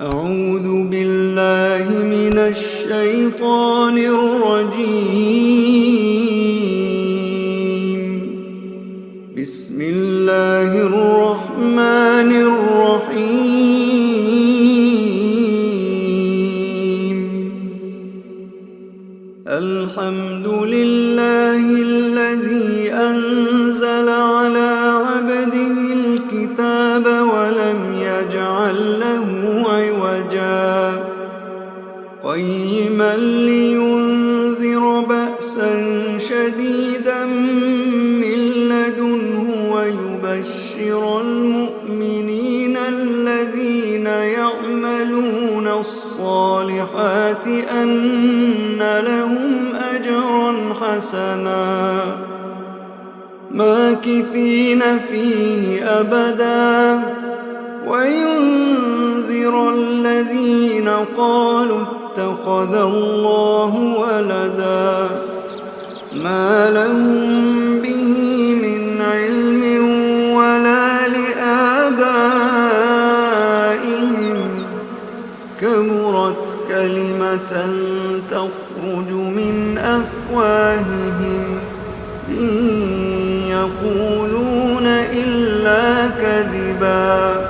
أعوذ بالله من الشيطان الرجيم. بسم الله الرحمن الرحيم. الحمد لله الذي أنزل على عبده الكتاب ولم يجعل له عوجا قيما لينذر بأسا شديدا من لدنه ويبشر المؤمنين الذين يعملون الصالحات أن لهم أجرا حسنا ماكثين فيه أبدا وينذر الذين قالوا اتخذ الله ولدا ما لهم به من علم ولا لآبائهم كبرت كلمة تخرج من أفواههم إن يقولون إلا كذبا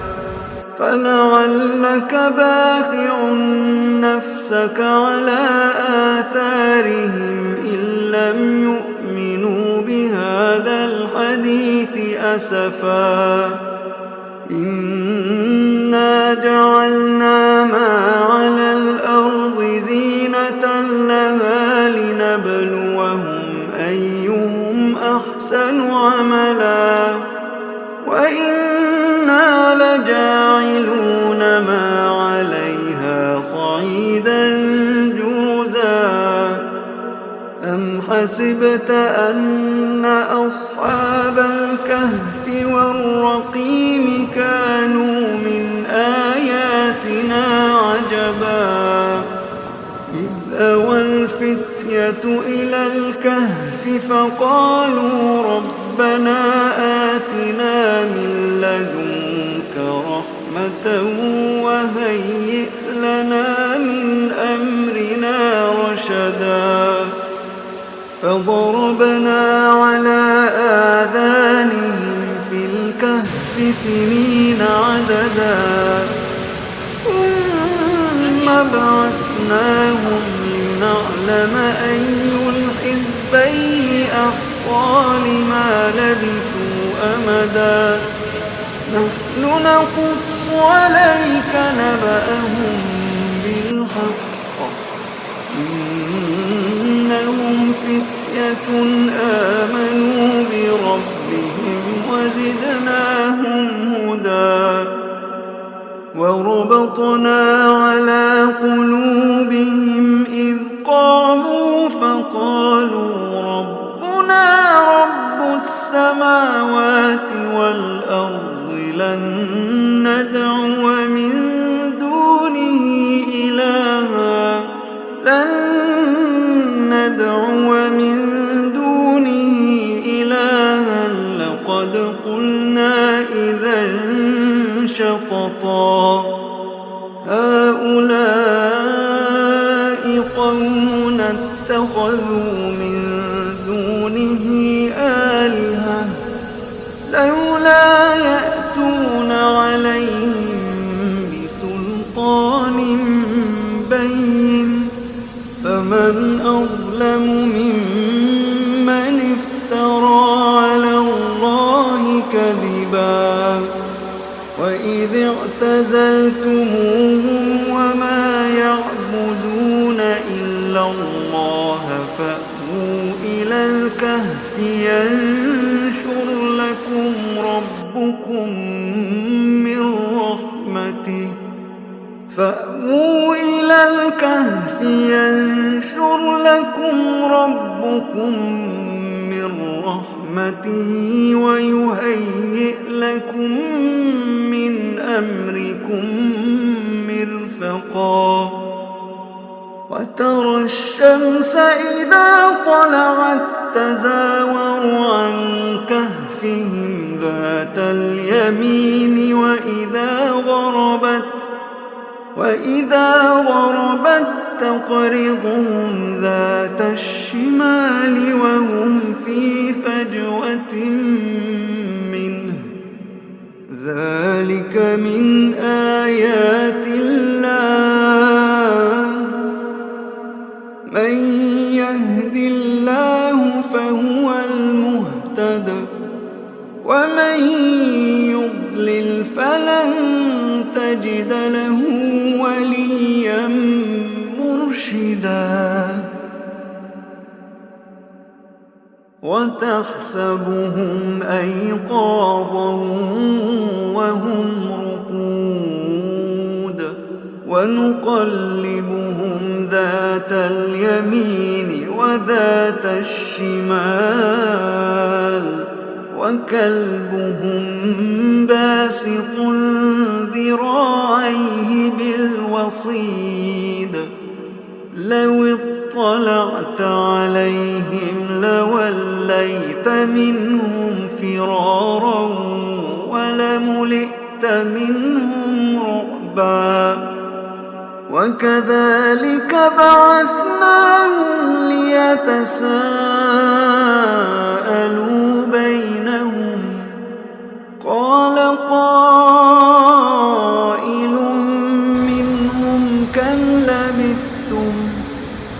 فلعلك باخع نفسك على آثارهم إن لم يؤمنوا بهذا الحديث أسفا إنا جعلنا ما على الأرض زينة لها لنبلوهم أيهم أحسن عملا وإنا لجاعلون ما عليها صعيدا جرزا أم حسبت أن أصحاب الكهف والرقيم كانوا من آياتنا عجبا إذ أوى الفتية إلى الكهف فقالوا ربنا آتنا من لدنك رحمة وهيئ لنا من أمرنا رشدا فضربنا على آذانهم في الكهف سنين عددا ثم بعثناهم لنعلم أي الحزبين أحصى لما لبثوا أمدا نحن نقص عليك نبأهم بالحق إنهم فتية آمنوا بربهم وزدناهم هدى وربطنا على قلوبهم إذ قاموا فقالوا ربنا رب السماوات والأرض لن ندعو من دونه إلها لقد قلنا إذا شططا هؤلاء قومنا اتخذوا من دونه آلهة لولا يأتون عليهم بسلطان بين فمن أظلم ممن افترى على الله كذبا وإذ اعتزلتموهم وما يعبدون إلا الله فأووا إلى الكهف ينشر لكم ربكم من رحمته ويهيئ لكم من أمركم مرفقا وترى الشمس إذا طلعت تزاور عن كهفهم ذات اليمين وإذا تقرضهم ذات الشمال وهم في فجوة منه ذلك من آيات الله من يهد الله فهو المهتد ومن يضلل فلن تجد له وليا مرشدا وتحسبهم أيقاظا وهم رقود ونقلبهم ذات اليمين وذات الشمال وكلبهم باسط ذراعيه بالوصيد لو اطلعت عليهم لوليت منهم فرارا ولملئت منهم رعبا وكذلك بعثناهم ليتساءلوا بينهم قال قائل منهم كم لبثتم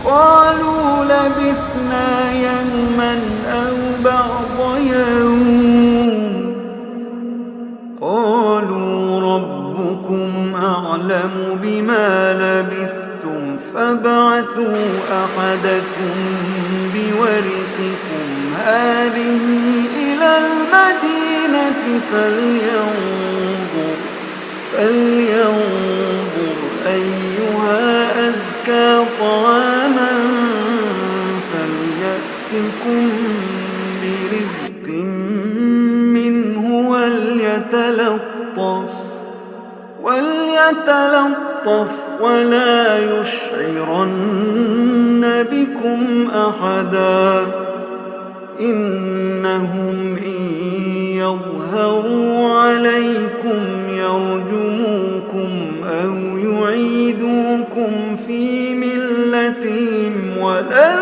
قالوا لبثنا يوما أو بعض يوم قالوا ربكم أعلم بما لبثتم فابعثوا أحدكم بورقكم هذه إلى المدينة فلينظر أيها أزكى طعاما فليأتكم برزق منه وليتلطف ولا يشعرن بكم أحدا إنهم إن يظهروا عليكم يرجموكم أو يعيدوكم في ملتهم ولن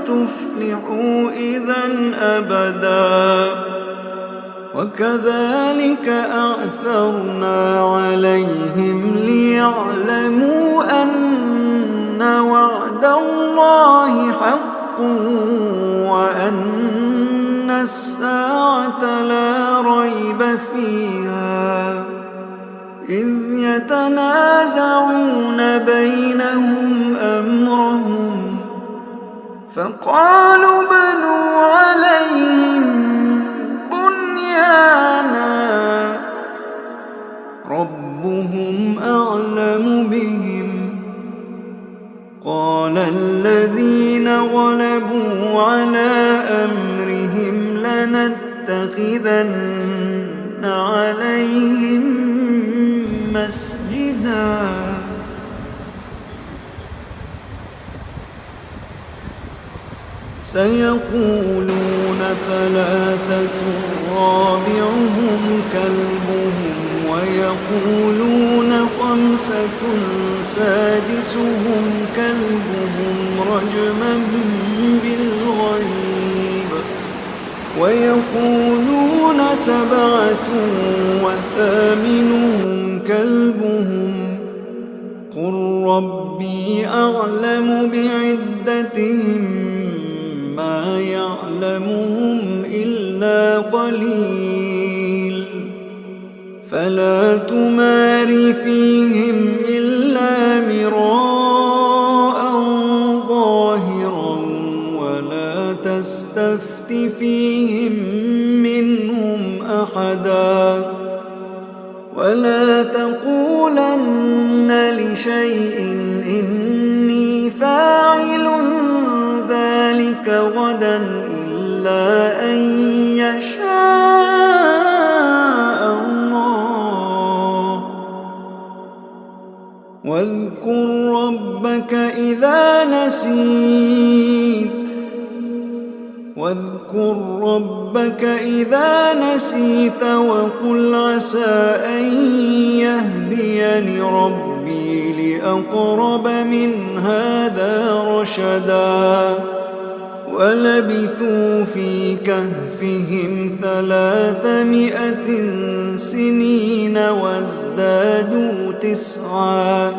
تفلحوا إذا أبدا وكذلك أعثرنا عليهم ليعلموا أن وعد الله حق وأن الساعة لا ريب فيها إذ يتنازعون بينهم أمرهم فقالوا بنوا عليهم بنيانا ربهم أعلم بهم قال الذين غلبوا على أمرهم لنتخذن عليهم مسجدا سيقولون ثلاثة رابعهم كلبهم ويقولون خمسة سادسهم كلبهم رجما بالغيب ويقولون سبعة وثامنهم كلبهم قل ربي أعلم بعدتهم ما يعلمهم إلا قليل فلا تمار فيهم إلا مراء ظاهرا ولا تستفت فيهم منهم أحدا ولا تقولن لشيء إني فاعل ذلك غدا إلا أن يشاء الله واذكر ربك إذا نسيت وقل عسى أن يهديني ربي السبيل أقرب من هذا رشدا ولبثوا في كهفهم 300 سنين وازدادوا 9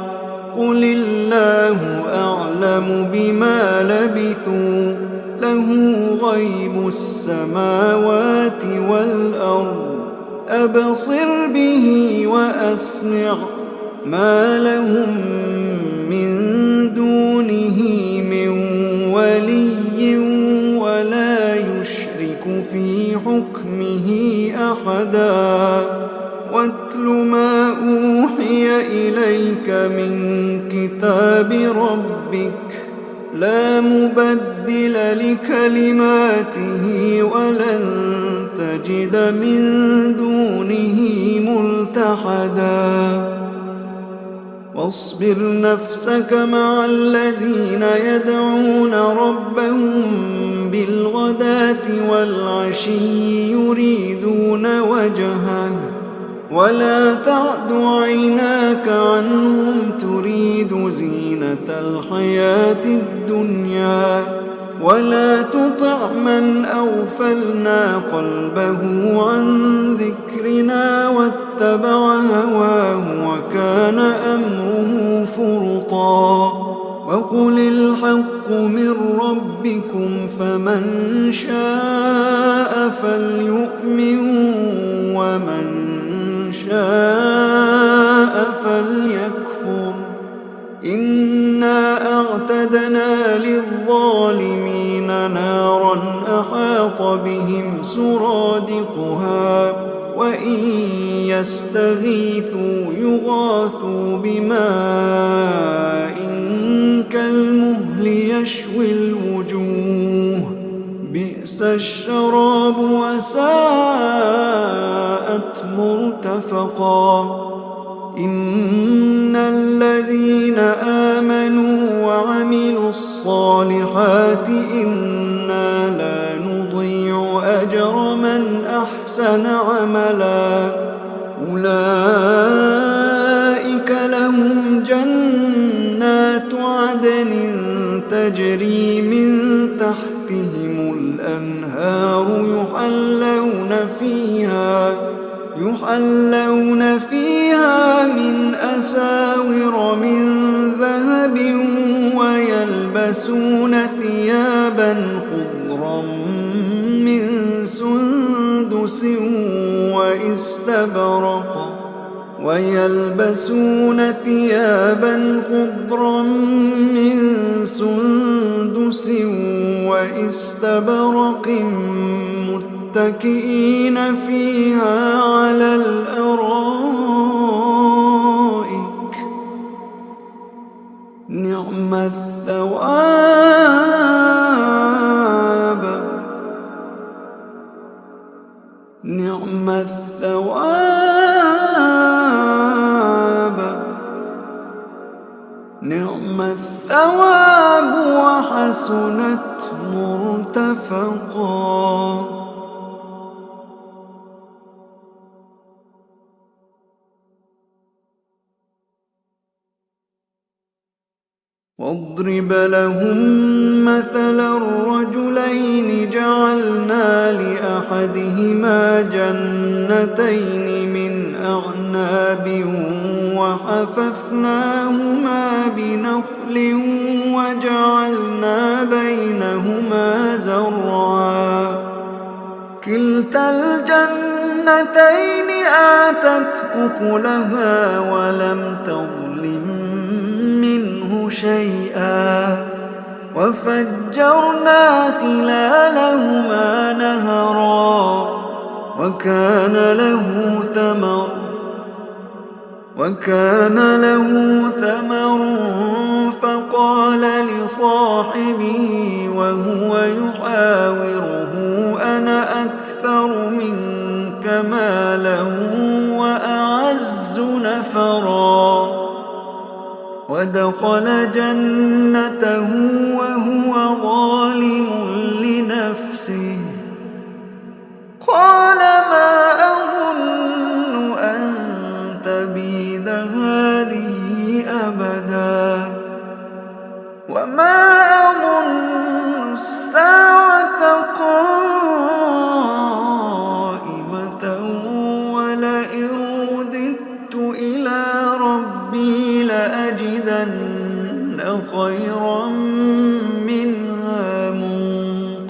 قل الله أعلم بما لبثوا له غيب السماوات والأرض أبصر به وأسمع ما لهم من دونه من ولي ولا يشرك في حكمه أحدا واتل ما أوحي إليك من كتاب ربك لا مبدل لكلماته ولن تجد من دونه ملتحدا واصبر نفسك مع الذين يدعون ربهم بالغداة والعشي يريدون وجهه ولا تعد عيناك عنهم تريد زينة الحياة الدنيا ولا تطع من أغفلنا قلبه عن ذكرنا واتبع هواه وكان أمره فرطا وقل الحق من ربكم فمن شاء فليؤمن ومن شاء فليكفر إنا أعتدنا للظالمين نارا أحاط بهم سرادقها وإن يستغيثوا يغاثوا بماء كالمهل يشوي الوجوه بئس الشراب وساءت مرتفقا إن الذين آمنوا وعملوا الصالحات إنا لا نضيع أجر من أحسن عملا أولئك لهم جنات عدن تجري من تحتهم الأنهار يحلون فيها من أساور من ذهب ويلبسون ثيابا خضرا من سندس واستبرق متكئين فيها على الأرائك نعم الثواب وحسنت مرتفقا واضرب لهم مثلا الرجلين جعلنا لأحدهما جنتين من أعناب وحففناهما بنخل وجعلنا بينهما زرعا كلتا الجنتين آتت أكلها ولم تظلم منه شيئا وفجرنا خلالهما نهرا وكان له ثمر فقال لصاحبه وهو يحاوره أنا أكثر منك مالا وأعز نفرا ودخل جنته وهو ظالم لنفسه قال ما أظن أن تبيد هذه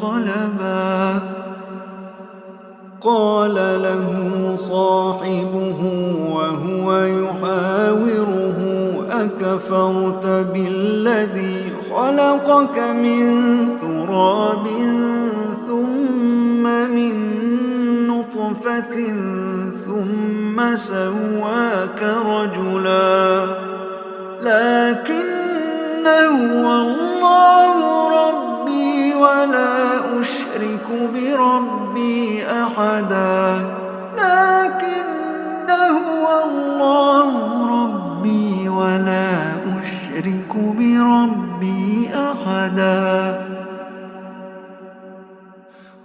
منقلبا قال له صاحبه وهو يحاوره أكفرت بالذي خلقك من تراب ثم من نطفة ثم سواك رجلا لكن هو الله ربي ولا أشرك بربي أحدا لكن هو الله ربي ولا أشرك بربي أحدا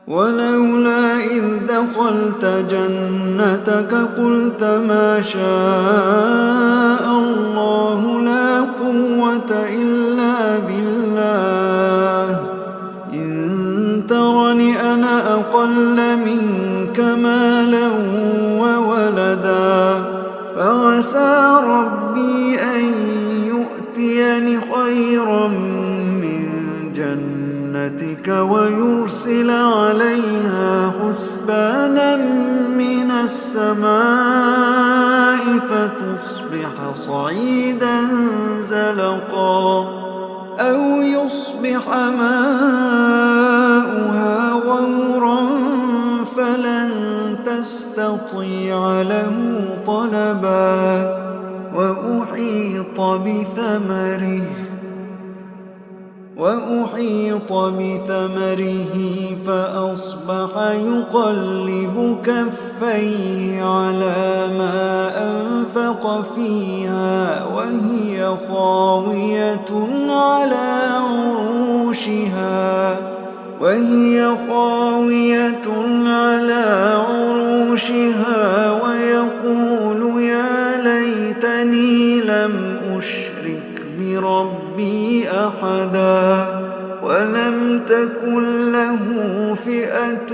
ولولا إذ دخلت جنتك قلت ما شاء الله لا قوة إلا بالله إن ترني أنا أقل منك مالا وولدا فعسى ربي أن يؤتيني خيرا من جنتك ويرسل عليها حسبانا من السماء فتصبح صعيدا زلقا أو يصبح ماؤها غورا فلن تستطيع له طلبا وأحيط بثمره فأصبح يقلب كفيه على ما أنفق فيها وهي خاوية على عروشها ويقول يا ليتني لم أشرك بربي أحدا ولم تكن له فئة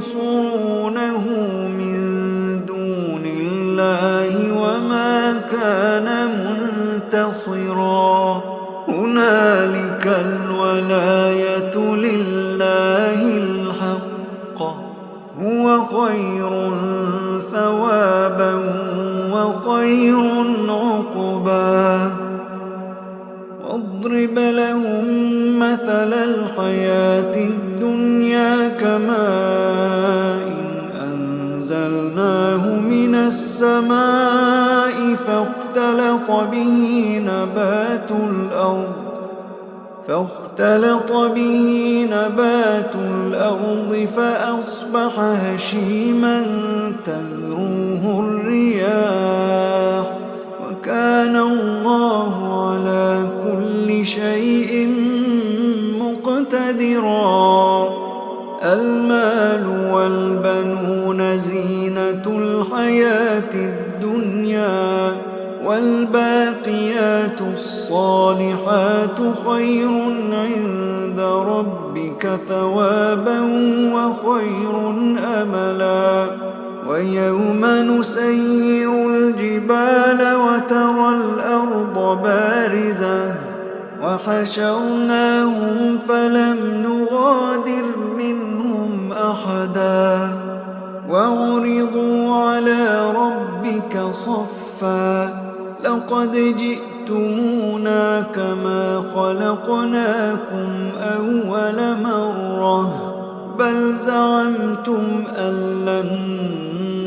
ينصرونه من دون الله وما كان منتصرا هنالك الولاية لله الحق هو خير ثوابا وخير عقبا واضرب لهم مثل الحياة الدنيا كماء أنزلناه من السماء فاختلط به نبات الأرض فأصبح هشيما تذروه الرياح وكان الله على كل شيء مقتدرا المال والبنون زينة الحياة الدنيا والباقيات الصالحات خير عند ربك ثوابا وخير أملا ويوم نسير الجبال وترى الأرض بارزة وحشرناهم فلم نغادر منهم أحدا وعرضوا على ربك صفا لقد جئتمونا كما خلقناكم أول مرة بل زعمتم أن لن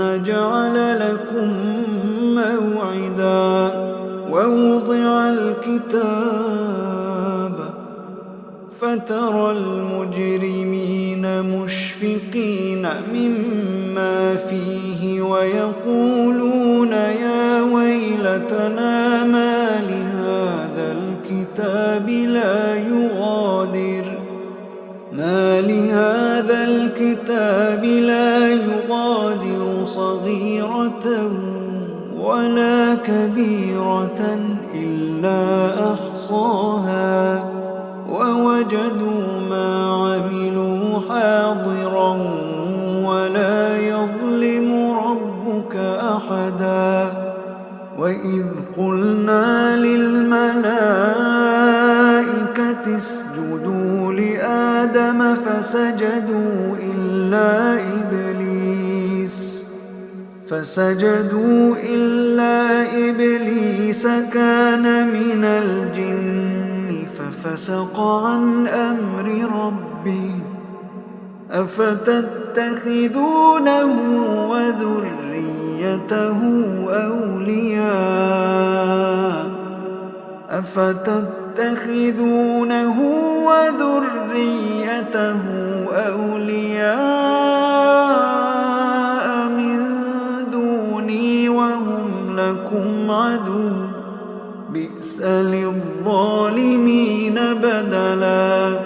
نجعل لكم موعدا ووضع الكتاب فترى المجرمين مشفقين مما فيه ويقولون يا ويلتنا ما لهذا الكتاب لا يغادر صغيرة ولا كبيرة إلا أحصاها ووجدوا ما عملوا حاضرا ولا يظلم ربك أحدا وإذ قلنا للملائكة اسجدوا آدم فسجدوا إلا إبليس كان من الجن ففسق عن أمر ربه أفتتخذونه وذريته أولياء من دوني وهم لكم عدو بئس للظالمين بدلا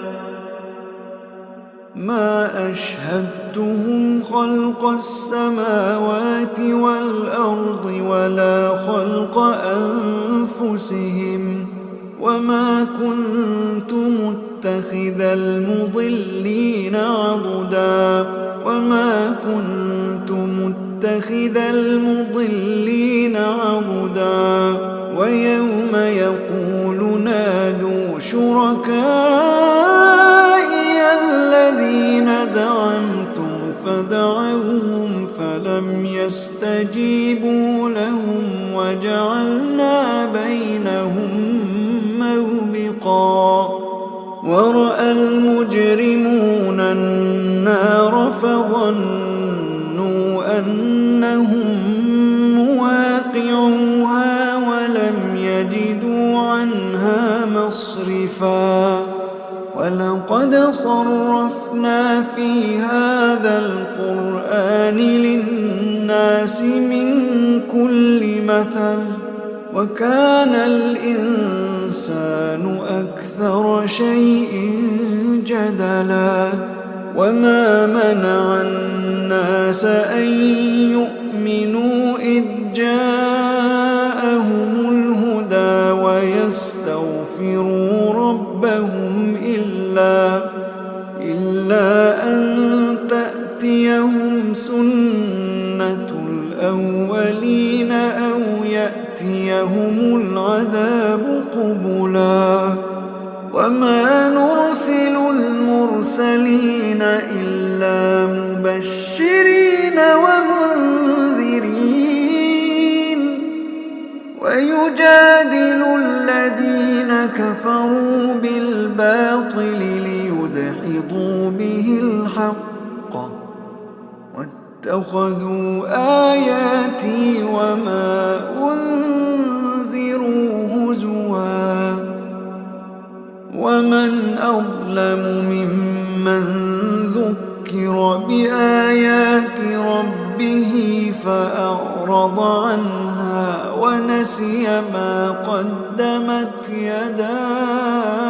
ما أشهدتهم خلق السماوات والأرض ولا خلق أنفسهم وما كنت متخذ المضلين عضدا ويوم يقول نادوا شركائي الذين زعمتم فدعوهم فلم يستجيبوا لهم وجعلنا بينهم موبقا ورأى المجرمون النار فظنوا أنهم مواقعوها ولم يجدوا عنها مصرفا ولقد صرفنا في هذا القرآن للناس من كل مثل وكان الإنسان أكثر شيء جدلا وما منع الناس أن يؤمنوا إذ جاءهم الهدى ويستغفروا ربهم إلا أن تأتيهم سنة الأولين أو يأتيهم العذاب قبلا وما نرسل المرسلين إلا مبشرين ومنذرين ويجادل الذين كفروا بالباطل ليدحضوا به الحق واتخذوا آياتي وما أنذروا هزوا ومن أظلم ممن ذكر بآيات ربه فأعرض عنها ونسي ما قدمت يداه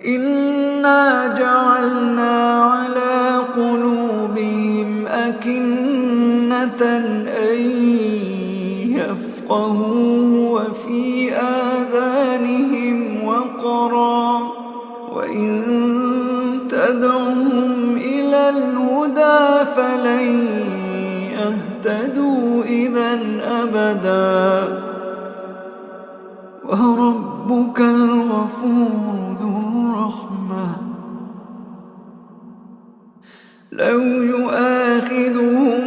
إنا جعلنا على قلوبهم أكنة أن يفقهوا وفي آذانهم وقرا وإن تدعهم إلى الهدى فلن يهتدوا إذا أبدا وربك الغفور ذو الرحمة لو يؤاخذهم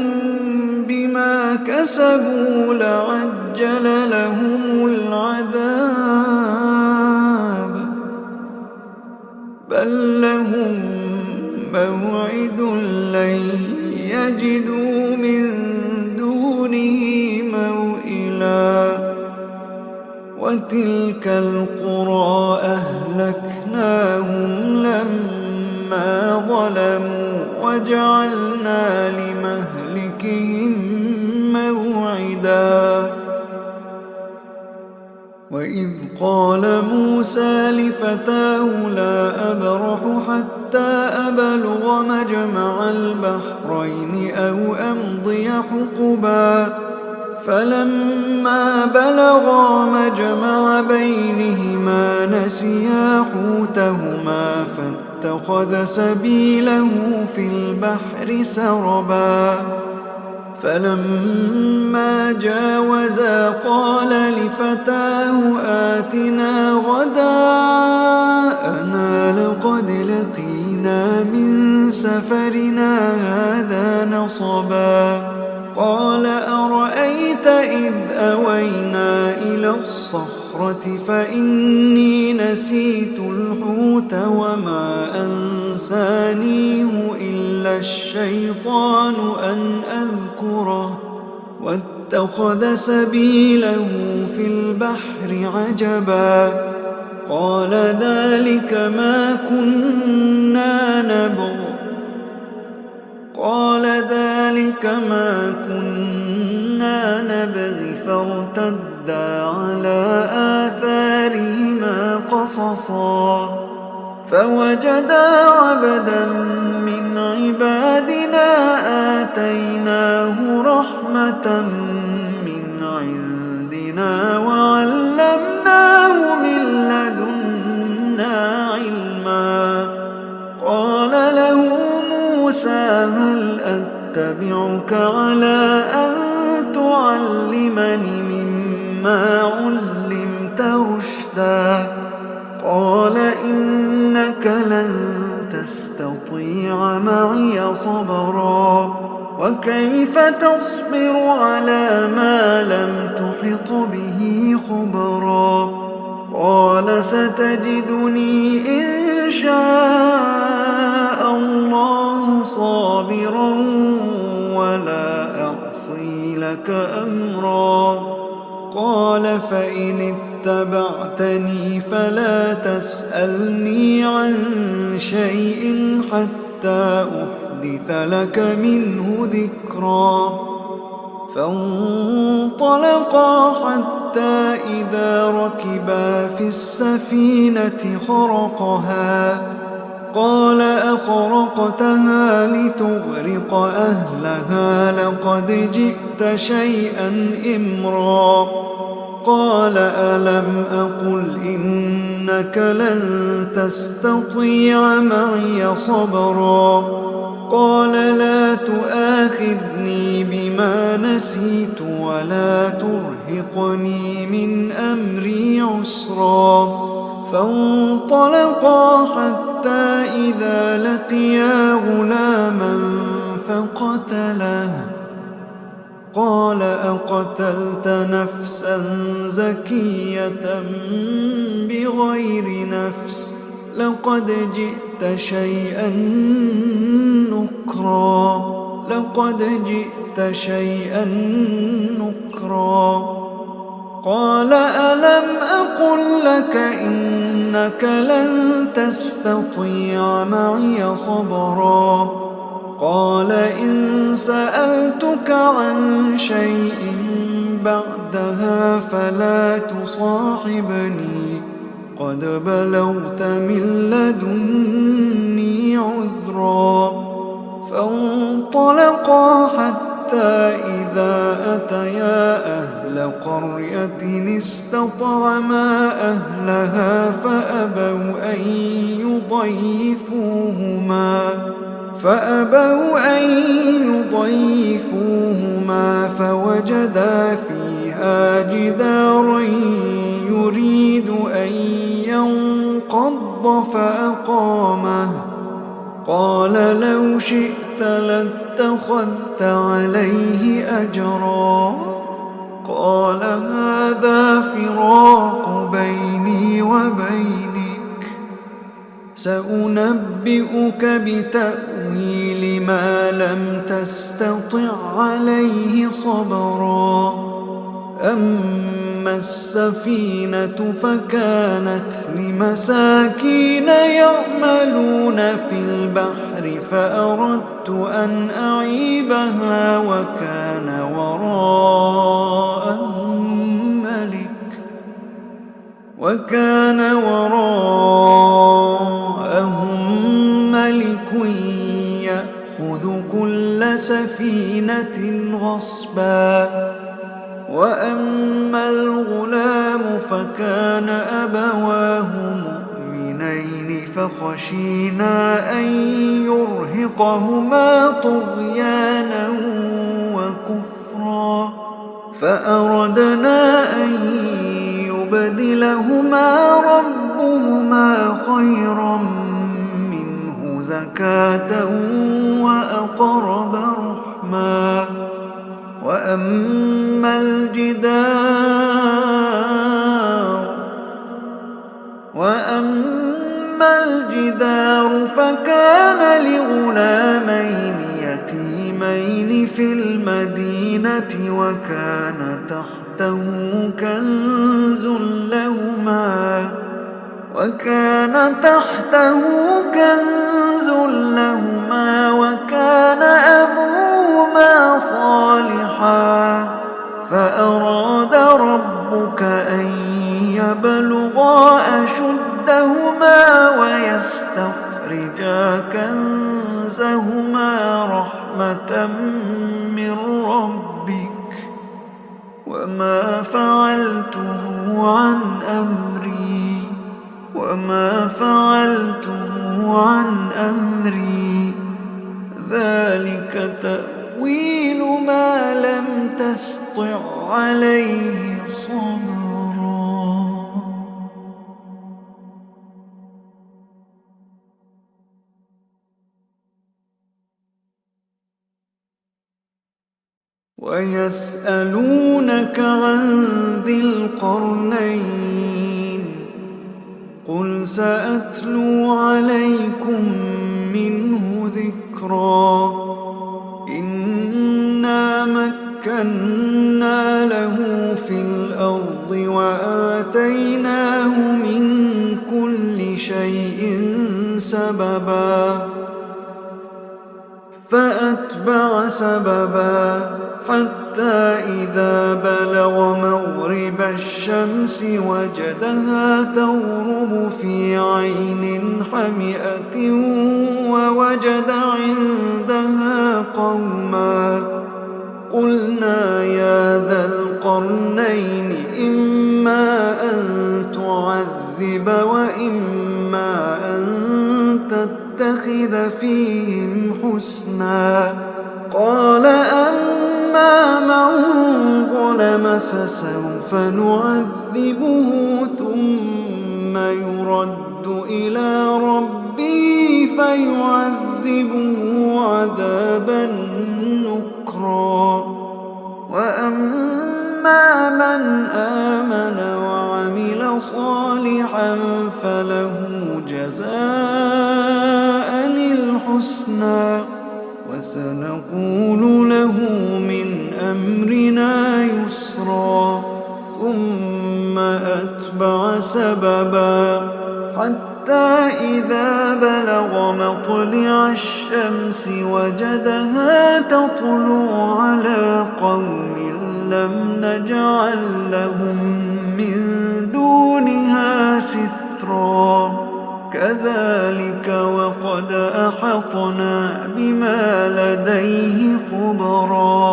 بما كسبوا لعجل لهم العذاب بل لهم موعد لن يجدوا من دونه موئلا وتلك القرى أهلكناهم لما ظلموا وجعلنا لمهلكهم موعدا وإذ قال موسى لفتاه لا أبرح حتى أبلغ مجمع البحرين أو أمضي حقبا فلما بلغا مجمع بينهما نسيا حوتهما فاتخذ سبيله في البحر سربا فلما جاوزا قال لفتاه آتنا غداءنا سفرنا هذا نصبا قال أرأيت إذ أوينا إلى الصخرة فإني نسيت الحوت وما أنسانيه إلا الشيطان أن أذكره واتخذ سبيله في البحر عجبا قال ذلك ما كنا نبغ فارتدا على آثارهما قصصا فوجدا عبدا من عبادنا آتيناه رحمة من عندنا وعلمناه من لدنا علما قال له موسى هل أتبعك على أن تعلمني مما علمت رشدا قال إنك لن تستطيع معي صبرا وكيف تصبر على ما لم تحط به خبرا قال ستجدني إن شاء الله صابرا ولا أعصي لك أمرا قال فإن اتبعتني فلا تسألني عن شيء حتى أحدث لك منه ذكرا فانطلقا حتى إذا ركبا في السفينة خرقها قال أخرقتها لتغرق أهلها لقد جئت شيئا إمرا قال ألم أقل إنك لن تستطيع معي صبرا قال لا تؤاخذني بما نسيت ولا ترهقني من أمري عسرا فانطلقا حتى إذا لقيا غلاما فقتله قال أقتلت نفسا زكية بغير نفس لقد جئت شيئا نكرا قال ألم أقل لك إنك لن تستطيع معي صبرا قال إن سألتك عن شيء بعدها فلا تصاحبني قد بلغت من لدني عذرا فانطلقا حتى إذا أتيا أهل قرية استطعما أهلها فأبوا أن يضيفوهما فوجدا فيها جدارا يريد أن ينقض فأقامه قال لو شئت لاتخذت عليه أجرا قال هذا فراق بيني وبينك سأنبئك بتأويل ما لم تستطع عليه صبرا أما السفينة فكانت لمساكين يعملون في البحر فأردت أن أعيبها وكان وراءهم ملك يأخذ كل سفينة غصبا وأما الغلام فكان أبواه مؤمنين فخشينا أن يرهقهما طغيانا وكفرا فأردنا أن يبدلهما ربهما خيرا منه زكاة وأقرب رحما. وأما الجدار فكان لغلامين يتيمين في المدينة وكان تحته كنز لهما وكان أبوهما صالحا فأراد ربك أن يبلغا أشدهما ويستخرجا كنزهما رحمة من ربك وما فعلته عن أمري ذلك تأويل ما لم تسطع عليه صبرا. ويسألونك عن ذي القرنين قل سأتلو عليكم منه ذكرا. إنا مكنا له في الأرض وآتيناه من كل شيء سببا فأتبع سببا حتى إذا بلغ مغرب الشمس وجدها تغرب في عين حمئة ووجد عندها قوما قلنا يا ذا القرنين إما أن تعذب وإما أن تتخذ فيهم حسنا. قال أما من ظلم فسوف نعذبه ثم يرد إلى ربه فيعذبه عذابا نكرا. وأما من آمن وعمل صالحا فله جزاء الحسنى وسنقول له من أمرنا يسرا. ثم أتبع سببا حتى إذا بلغ مطلع الشمس وجدها تطلع على قوم لم نجعل لهم من دونها سترا. كذلك وقد أحطنا بما لديه خبرا.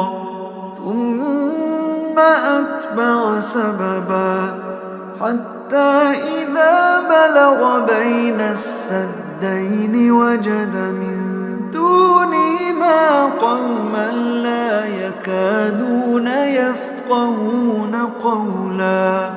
ثم أتبع سببا حتى إذا بلغ بين السدين وجد من دونهما قوما لا يكادون يفقهون قولا.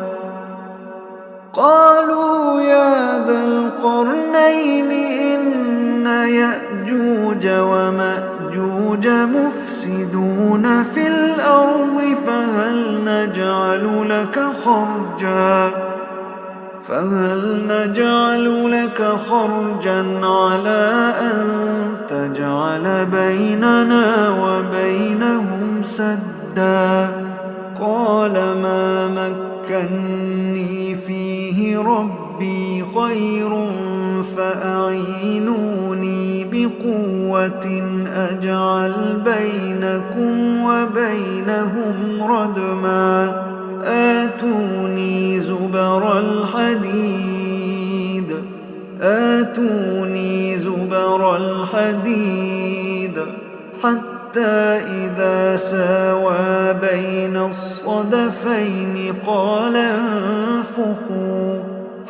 قالوا يا ذا القرنين إن يأجوج ومأجوج مفسدون في الأرض فهل نجعل لك خرجا على أن تجعل بيننا وبينهم سدا. قال ما مكني فيه ربي خير فأعينوني بقوة أجعل بينكم وبينهم ردما. آتوني زبر الحديد حتى إذا ساوى بين الصدفين قال انفخوا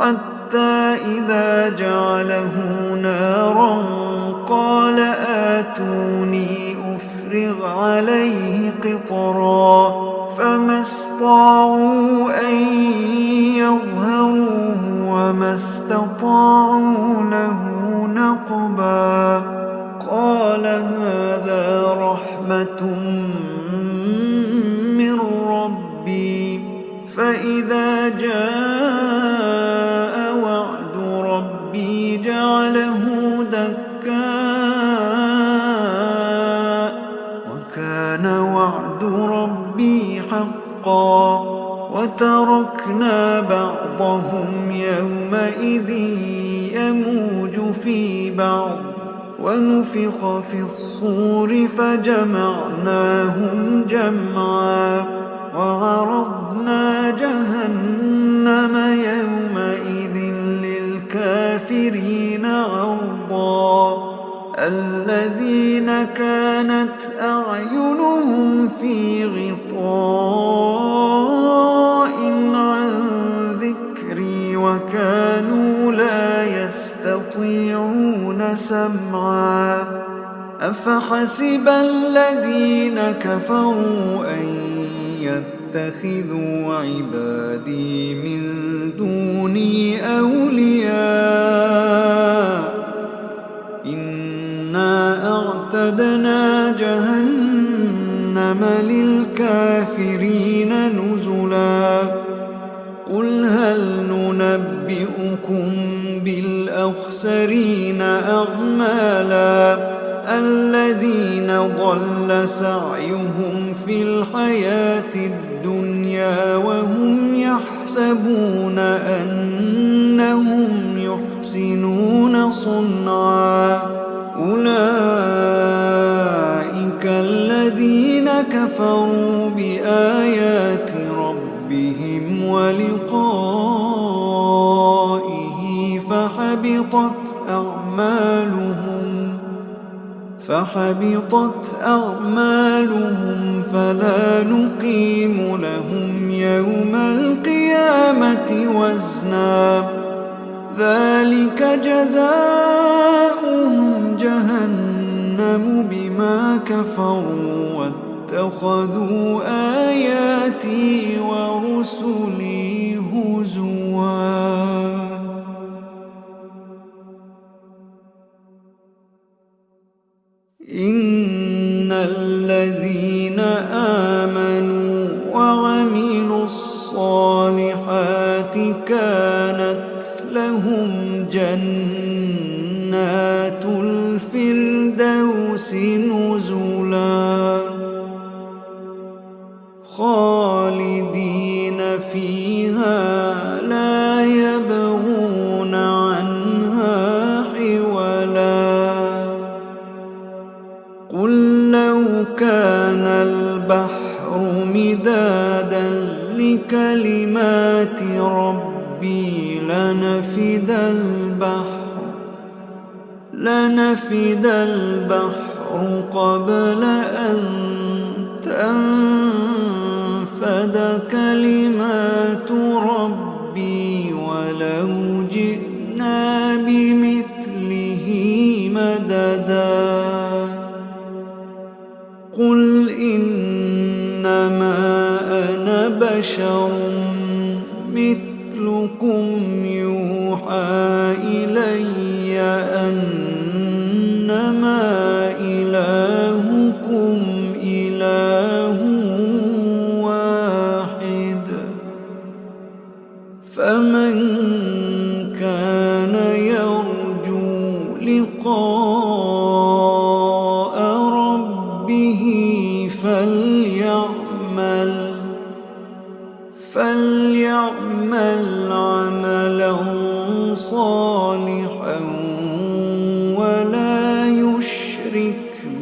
حتى إذا جعله نارا قال آتوني أفرغ عليه قطرا. فما استطاعوا أن يظهروه وما استطاعوا له نقبا. يموج في بعض ونفخ في الصور فجمعناهم جمعا وعرضنا جهنم يومئذ للكافرين عرضا الذين كانت أعينهم في غطاء عن ذكري وكانوا لا يستطيعون سمعا أفحسب الذين كفروا أن يتخذوا عبادي من دوني أولياء إنا أعتدنا جهنم للكافرين نزلا قل هل ننبئكم بالأخسرين أعمالا الذين ضل سعيهم في الحياة الدنيا وهم يحسبون أنهم يحسنون صنعا أولئك الذين كفروا بآيات ربهم ولقائه فحبطت أعمالهم فلا نقيم لهم يوم القيامة وزنا ذلك جزاؤهم جهنم بما كفروا واتخذوا آياتي ورسلي هزوا إن الذين آمنوا وعملوا الصالحات كانت لهم جنات الفردوس نزلا خالدين فيها لا يبغون عنها حولا قل لو كان البحر مدادا لكلمات ربي لنفد البحر قبل أن تنفد كلمات ربي ولو جئنا بمثله مددا قل إنما أنا بشر مثلكم يوحى إلي أنما إلهكم إله واحد فمن كان يرجو لقاء ربه فليعمل عملا صالحا ولا يشرك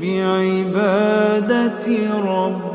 بعبادة ربه